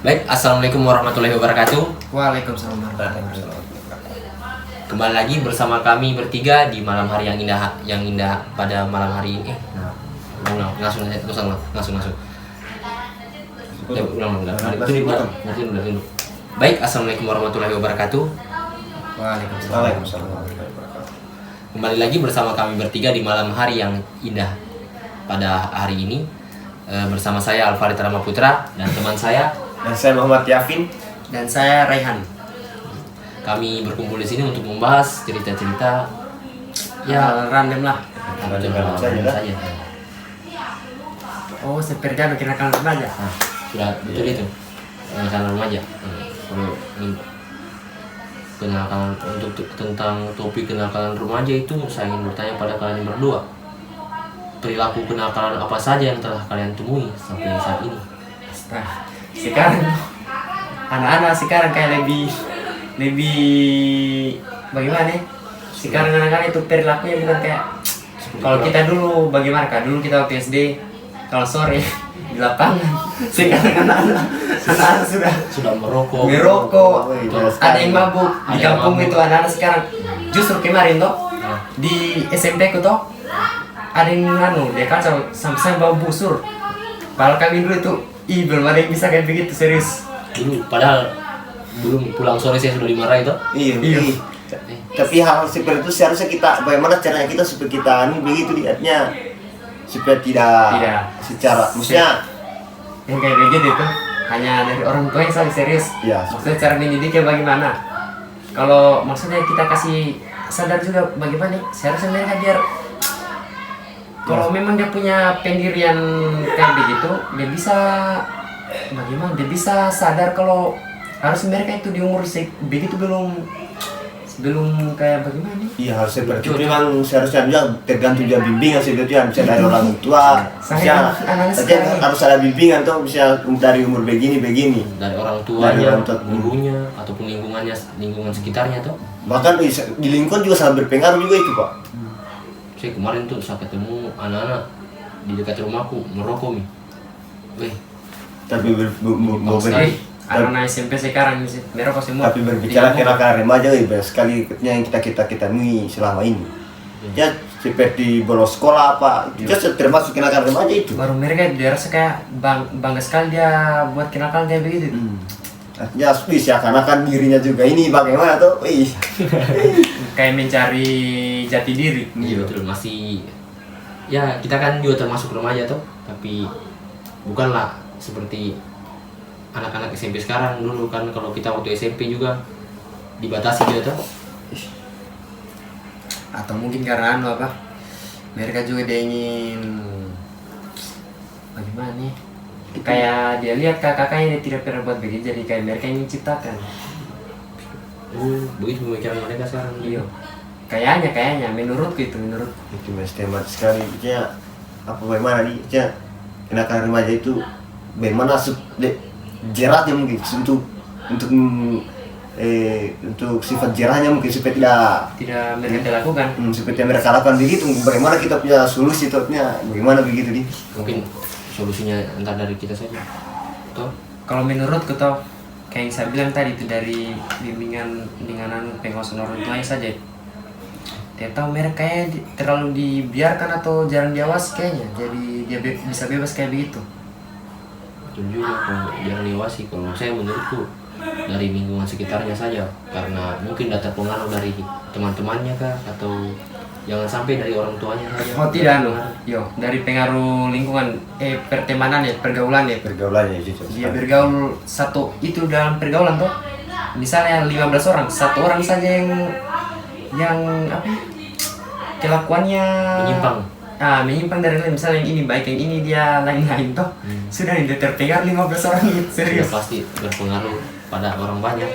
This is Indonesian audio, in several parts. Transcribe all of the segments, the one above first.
Baik, assalamualaikum warahmatullahi wabarakatuh. Waalaikumsalam warahmatullahi wabarakatuh. Kembali lagi bersama kami bertiga di malam hari yang indah pada malam hari ini. Langsung. Ya, ulang. Baik, assalamualaikum warahmatullahi wabarakatuh. Waalaikumsalam warahmatullahi wabarakatuh. Kembali lagi bersama kami bertiga di malam hari yang indah pada hari ini. Bersama saya Alfarid Ramaputra dan teman saya. Dan saya Muhammad Yafin. Dan saya Raihan. Kami berkumpul di sini untuk membahas cerita-cerita ya Random lah. random saja. Oh, seperti apa kenakalan remaja? Nah, sudah betul itu. Kenakalan remaja. Kalau ini kenakalan tentang topik kenakalan remaja itu saya ingin bertanya pada kalian berdua. Perilaku kenakalan apa saja yang telah kalian temui sampai saat ini? Sekarang anak-anak sekarang kayak lebih bagaimana ya? Sekarang anak-anak itu perilakunya bukan kayak kalau kita dulu bagaimana kak? Dulu kita waktu SD kalau sore di lapangan. Sekarang anak-anak Sudah merokok. ada yang mabuk di kampung itu anak-anak sekarang. Justru kemarin toh di SMP ku toh ada yang dia kacau sampai bawa busur. Kalau kami dulu itu belum ada yang bisa kayak begitu serius. Padahal belum pulang sore saya sudah dimarahi toh. Iya. Tapi hal seperti itu seharusnya kita bagaimana caranya kita supaya kita ini begitu lihatnya supaya tidak secara maksudnya Yang kayak begitu itu hanya dari orang tua yang saling serius. Iya. Maksudnya cara mendidiknya bagaimana? Kalau maksudnya kita kasih sadar juga bagaimana? Seharusnya mereka biar kalau memang dia punya pendirian kayak begitu, dia bisa bagaimana? Dia bisa sadar kalau harus mereka itu di umur begitu belum kayak bagaimana? iya harus seperti itu memang seharusnya juga tergantung juga bimbingan sebetulnya bisa dari orang tua bisa harus ada bimbingan tuh bisa dari umur begini Dari orang tuanya, gurunya ataupun lingkungan sekitarnya toh. bahkan di lingkungan juga sangat berpengaruh juga itu Pak. Saya kemarin tuh saya ketemu anak-anak di dekat rumahku merokok nih. Tapi anak-anak SMP sekarang merokok semua. tapi berbicara kenakalan remaja banyak sekali yang kita temui selama ini. Ya seperti bolos sekolah apa, itu termasuk kenakalan remaja itu. Baru mereka dia rasa kayak bangga sekali dia buat kenakalan kayak begitu. Artinya seakan-akan dirinya juga ini bagaimana tuh? Kayak mencari jati diri. Iya betul, masih ya kita kan juga termasuk remaja tuh, tapi bukanlah seperti anak-anak SMP sekarang. Dulu kan kalau kita waktu SMP juga dibatasi juga tuh. Atau mungkin karena mereka juga dia ingin bagaimana nih? Kayak dia lihat kakak-kakaknya dia tidak pernah buat begitu, jadi kayak mereka ingin ciptakan. Begitu pemikiran mereka sekarang. Iya. Kayaknya menurutku itu Mas temat sekali ya apa bagaimana nih ya kenakalan remaja itu bagaimana jeratnya mungkin untuk sifat jerahnya mungkin supaya tidak mereka lakukan. Seperti yang mereka lakukan begitu bagaimana kita punya solusi tuhnya bagaimana begitu nih Mungkin solusinya entar dari kita saja. Toh Kalau menurutku toh kayak yang saya bilang tadi itu dari bimbingan pengawasan orang tuanya saja. Dia tahu mereka kayak terlalu dibiarkan atau jarang diawasi kayaknya, jadi dia bisa bebas kayak begitu. betul juga kalau jangan diawasi. Kalau saya menurutku dari lingkungan sekitarnya saja, karena mungkin data pengaruh dari teman-temannya kah, atau jangan sampai dari orang tuanya saja. Oh tidak, dari pengaruh lingkungan, pertemanan ya, pergaulannya itu dia bergaul satu itu dalam pergaulan tuh misalnya 15 orang, satu orang saja yang kelakuannya menyimpang dari lain, misalnya yang ini baik, yang ini dia lain-lain toh sudah dia terpengaruh 15 orang itu serius. Ya, pasti berpengaruh pada orang banyak.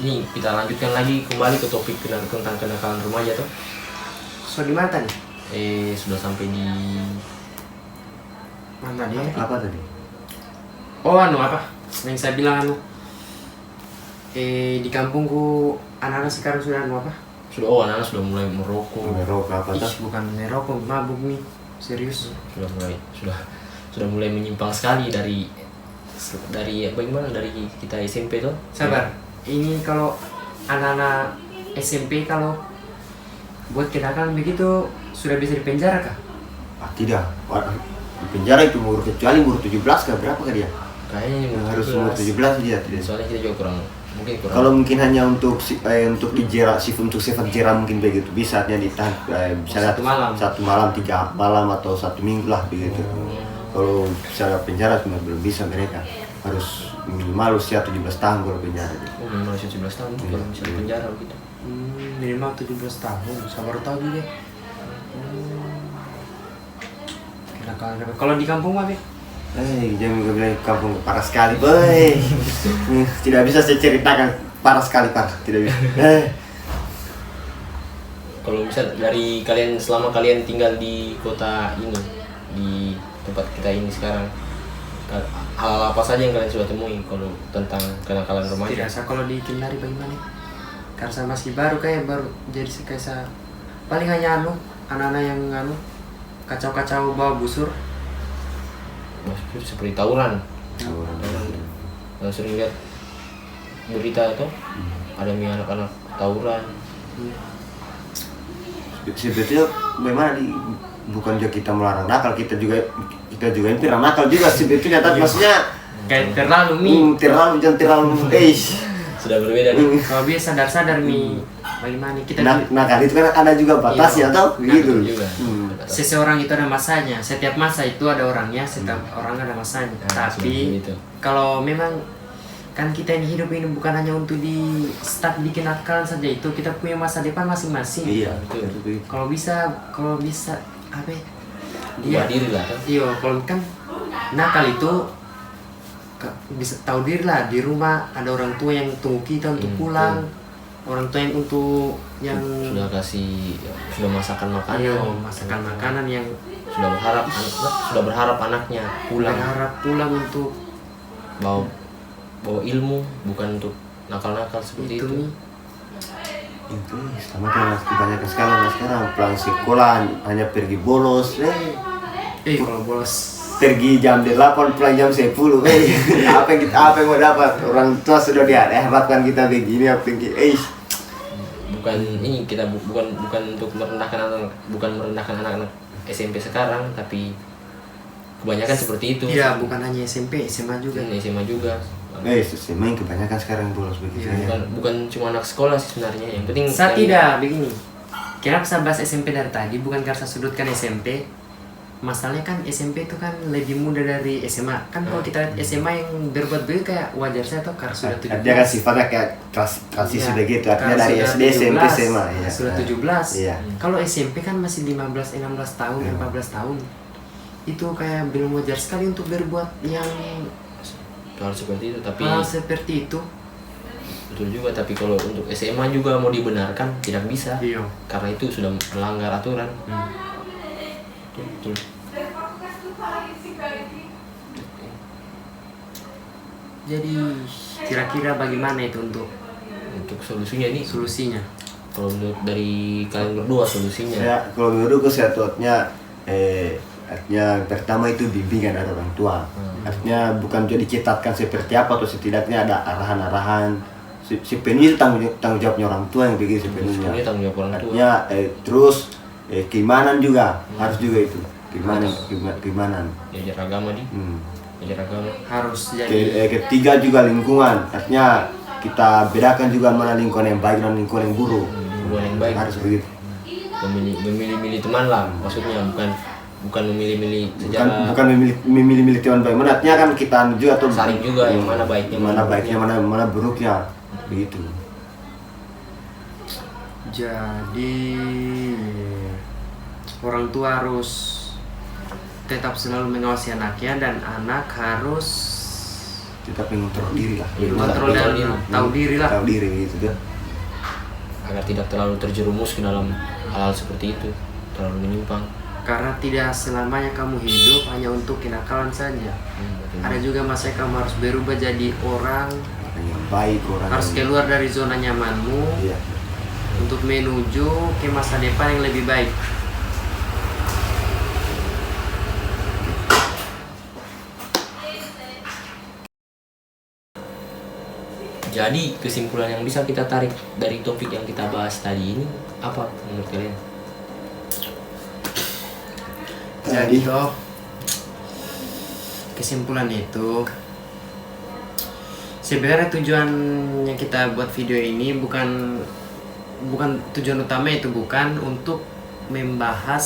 Ini kita lanjutkan lagi kembali ke topik tentang kenakalan remaja tuh. So di mana tadi? Sudah sampai di Mana dia? apa tadi Oh apa? Yang saya bilang di kampungku anak-anak sekarang sudah apa? Anak-anak sudah mulai merokok. apa tuh Bukan merokok, mabuk nih. Serius. Sudah mulai sudah mulai menyimpang sekali dari bagaimana dari kita SMP tuh. Sabar. Ini kalau anak-anak SMP kalau buat kenakalan begitu sudah bisa dipenjara kah? Tidak. Di penjara itu umur kecuali umur 17 kah berapa kah dia? Kayaknya Harus umur 17 dia tidak. Soalnya kita juga kurang. Kalau mungkin hanya untuk untuk dijerat untuk sifat jerat mungkin begitu bisa artinya ditahan misalnya 1 malam 3 malam atau 1 minggu lah begitu. Kalau misalnya penjara cuma belum bisa mereka harus minimal usia 17 tahun kalau penjara. Minimal usia 17 tahun kalau misalnya penjara gitu. Minimal 17 tahun. Saya baru tahu juga. Kenakalan. Kalau di kampung apa? Jangan bilang kampung parah sekali, boy. Tidak bisa saya ceritakan, parah sekali parah, tidak bisa. Kalau misal dari kalian selama kalian tinggal di kota ini, di tempat kita ini sekarang, hal apa saja yang kalian sudah temui kalau tentang kenakalan remaja? Tidak usah kalau di Kendari bagaimana? Karena saya masih baru jadi kayak paling hanya anak-anak yang kacau-kacau bawa busur. Maksudnya seperti tawuran. Sering lihat berita itu ada anak-anak tawuran. Sebetulnya memang bukan juga kita melarang nakal, kita juga yang pirang nakal juga sebetulnya, tapi maksudnya kayak terlalu jangan terlalu sudah berbeda nih. Kalau dia sadar bagaimana kita nakal itu kan ada juga batasnya atau begitu juga. Seseorang itu ada masanya, setiap masa itu ada orangnya, setiap orang ada masanya. Tapi kalau memang kan kita ini hidup ini bukan hanya untuk di start bikin nakal saja, itu kita punya masa depan masing-masing. Iya, betul. Kalau bisa apa ya? Dia diri lah kan. Iya, kalau kan nakal itu bisa tahu diri lah, di rumah ada orang tua yang tunggu kita untuk pulang. Orang tua yang untuk yang sudah masakan makanan yang sudah berharap anaknya pulang untuk bawa ilmu, bukan untuk nakal-nakal seperti itu. Itu sama kan kebanyakan sekarang pulang sekolah hanya pergi bolos. Kalau bolos pergi jam 8 pulang jam 10. Apa yang mau dapat? Orang tua sudah diharapkan kita begini apa bukan ini kita bukan untuk merendahkan anak-anak SMP sekarang, tapi kebanyakan seperti itu. Iya, bukan hanya SMP, SMA juga. SMA juga. SMA yang kebanyakan sekarang bolos begitu. Bukan cuma anak sekolah sih sebenarnya. Yang penting saya tidak begini. Kenapa saya bahas SMP dari tadi? Bukan karena saya sudutkan SMP. Masalahnya kan SMP itu kan lebih muda dari SMA. Kan kalau kita lihat SMA yang berbuat begitu kayak wajar saya tuh karena sudah 17. Dia kan sifatnya kayak transisi begitu. Artinya dari SD, SMP, SMA. Ya. Sudah 17. Iya. Kalau SMP kan masih 15, 16 tahun, 14 tahun. Itu kayak belum wajar sekali untuk berbuat yang hal seperti itu. Tapi seperti itu. Betul juga, tapi kalau untuk SMA juga mau dibenarkan tidak bisa. Iya. Karena itu sudah melanggar aturan. Betul. Jadi kira-kira bagaimana itu untuk solusinya ini? Solusinya. Kalau menurut dari kalian berdua solusinya? Ya, kalau menurutku artinya pertama itu bimbingan dari orang tua. Artinya bukan jadi dicetakkan seperti apa, atau setidaknya ada arahan-arahan. Sepenuhnya itu tanggung jawabnya orang tua yang begitu sepenuhnya. Tanggung jawab orang tua. Artinya terus keimanan juga harus juga itu. Keimanan. Belajar agama nih. Belajar agama. Harus jadi. Ketiga juga lingkungan. Artinya kita bedakan juga mana lingkungan yang baik dan lingkungan yang buruk. Lingkungan yang baik harus begitu. Memilih teman lah, maksudnya bukan memilih secara bukan memilih teman baik. Artinya kan kita juga tuh saling juga yang mana baiknya, mana buruknya. Begitu. Jadi orang tua harus tetap selalu mengawasi anaknya, dan anak harus tetap mengontrol diri lah. Mengontrol dan tahu diri lah. Tahu diri gitu kan. Agar tidak terlalu terjerumus ke dalam hal-hal seperti itu, terlalu menyimpang. Karena tidak selamanya kamu hidup hanya untuk kenakalan saja. Ada juga masa kamu harus berubah jadi orang yang baik, orang harus keluar dari zona nyamanmu. Iya. Untuk menuju ke masa depan yang lebih baik. Jadi kesimpulan yang bisa kita tarik dari topik yang kita bahas tadi ini apa menurut kalian? Jadi toh kesimpulan itu sebenarnya tujuannya kita buat video ini bukan tujuan utama itu bukan untuk membahas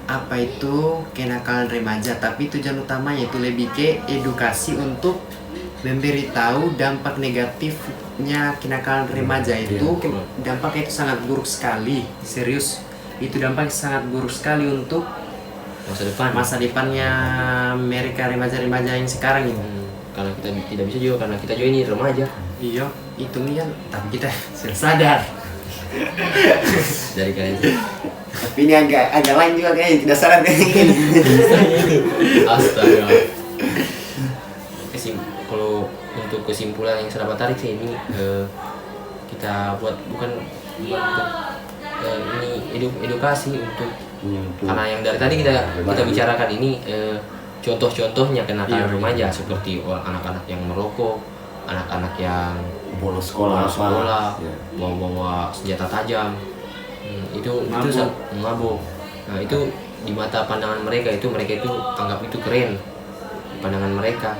apa itu kenakalan remaja, tapi tujuan utamanya itu lebih ke edukasi untuk memberitahu dampak negatifnya kenakalan remaja itu. Dampaknya itu sangat buruk sekali, serius. Itu dampaknya sangat buruk sekali untuk masa depannya mereka remaja-remaja yang sekarang ini. Karena kita tidak bisa juga, karena kita juga ini remaja. Iya, itu nih kan, tapi kita sudah sadar. Dari kalian. Tapi ini agak lain juga kayaknya, tidak sadar kayaknya. Astaga. Kalau untuk kesimpulan yang saya dapat tarik sih ini kita buat bukan ini edukasi untuk karena yang dari tadi kita bicarakan ini contoh-contohnya kenakalan remaja seperti anak-anak yang merokok, anak-anak yang bolos sekolah, bawa senjata tajam, itu mabuk. Nah itu di mata pandangan mereka itu anggap itu keren di pandangan mereka,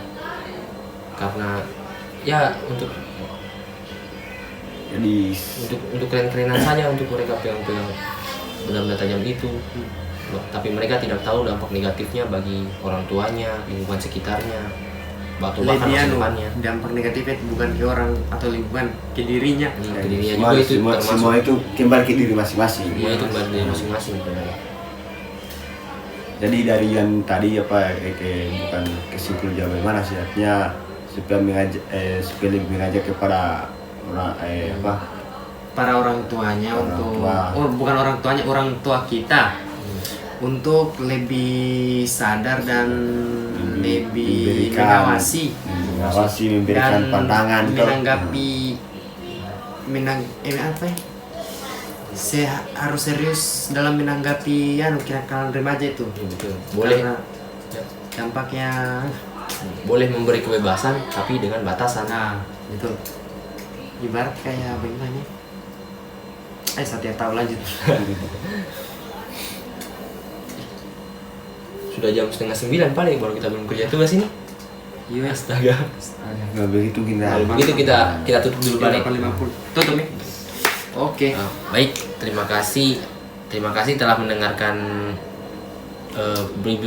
karena ya untuk keren-kerenan saja untuk mereka pegang benda-benda tajam itu. Tapi mereka tidak tahu dampak negatifnya bagi orang tuanya, lingkungan sekitarnya, atau bahkan masa depannya. Dampak negatifnya bukan ke orang atau lingkungan, ke dirinya. Ke dirinya juga itu termasuk. Semua itu kembali ke diri masing-masing. Semua itu kembali ke diri masing-masing. Jadi dari yang tadi bukan kesimpulan jauh bagaimana sih, artinya supaya lebih mengajak kepada para orang tuanya bukan orang tuanya, orang tua kita untuk lebih sadar dan lebih mengawasi, memberikan pandangan, menanggapi harus serius dalam menanggapi kenakalan remaja itu. Betul. Boleh. Karena dampaknya boleh memberi kebebasan tapi dengan batasan. Nah, itu ibarat kayak bagaimana? Saya tahu, lanjut. Sudah jam 8:30 paling baru kita belum kerja tugas ini. Iya, astaga. Nggak begitu Kalau begitu kita tutup dulu balik. 8:50. Tutup nih. Oke. Baik, terima kasih telah mendengarkan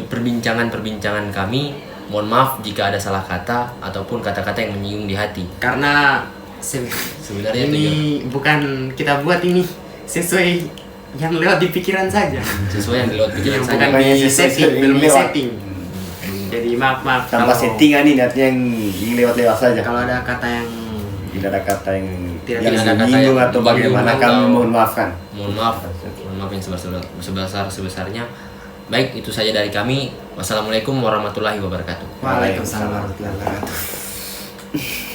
perbincangan kami. Mohon maaf jika ada salah kata ataupun kata-kata yang menyinggung di hati. Karena sebenarnya ini bukan kita buat ini sesuai yang lewat di pikiran saja. Sesuai yang lewat pikiran saja. Bukan di setting, belum di setting. Jadi maaf tanpa settingan ini, artinya yang lewat-lewat saja. Kalau ada kata yang tidak ada kata yang menyinggung atau bagaimana, kami mohon maafkan. Mohon maaf yang sebesar-besarnya. Baik, itu saja dari kami. Wassalamualaikum warahmatullahi wabarakatuh. Waalaikumsalam warahmatullahi wabarakatuh.